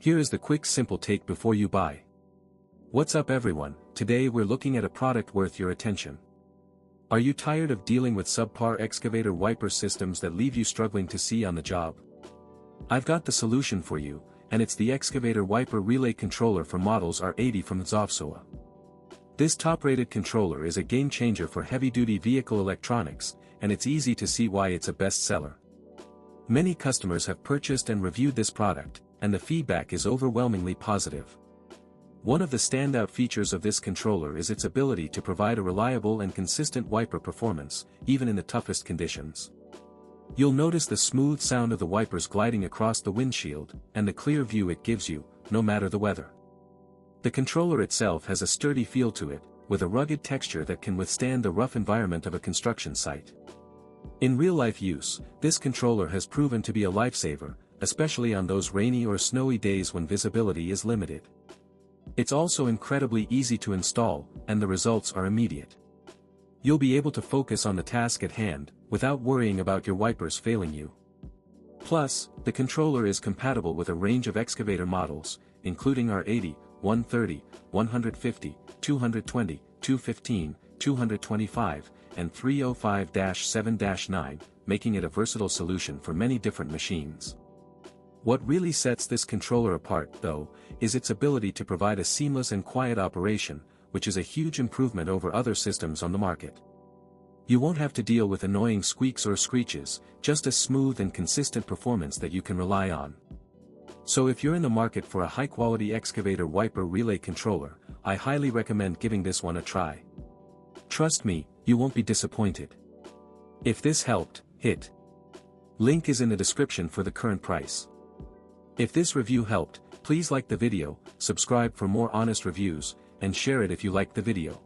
Here is the quick simple take before you buy. What's up everyone, today we're looking at a product worth your attention. Are you tired of dealing with subpar excavator wiper systems that leave you struggling to see on the job? I've got the solution for you, and it's the Excavator Wiper Relay Controller for models R80 from Excavator. This top-rated controller is a game-changer for heavy-duty vehicle electronics, and it's easy to see why it's a best-seller. Many customers have purchased and reviewed this product, and the feedback is overwhelmingly positive. One of the standout features of this controller is its ability to provide a reliable and consistent wiper performance, even in the toughest conditions. You'll notice the smooth sound of the wipers gliding across the windshield, and the clear view it gives you, no matter the weather. The controller itself has a sturdy feel to it, with a rugged texture that can withstand the rough environment of a construction site. In real-life use, this controller has proven to be a lifesaver, especially on those rainy or snowy days when visibility is limited. It's also incredibly easy to install, and the results are immediate. You'll be able to focus on the task at hand, without worrying about your wipers failing you. Plus, the controller is compatible with a range of excavator models, including R80, 130, 150, 220, 215, 225, and 305-7-9, making it a versatile solution for many different machines. What really sets this controller apart, though, is its ability to provide a seamless and quiet operation, which is a huge improvement over other systems on the market. You won't have to deal with annoying squeaks or screeches, just a smooth and consistent performance that you can rely on. So if you're in the market for a high-quality excavator wiper relay controller, I highly recommend giving this one a try. Trust me, you won't be disappointed. If this helped, hit. Link is in the description for the current price. If this review helped, please like the video, subscribe for more honest reviews, and share it if you liked the video.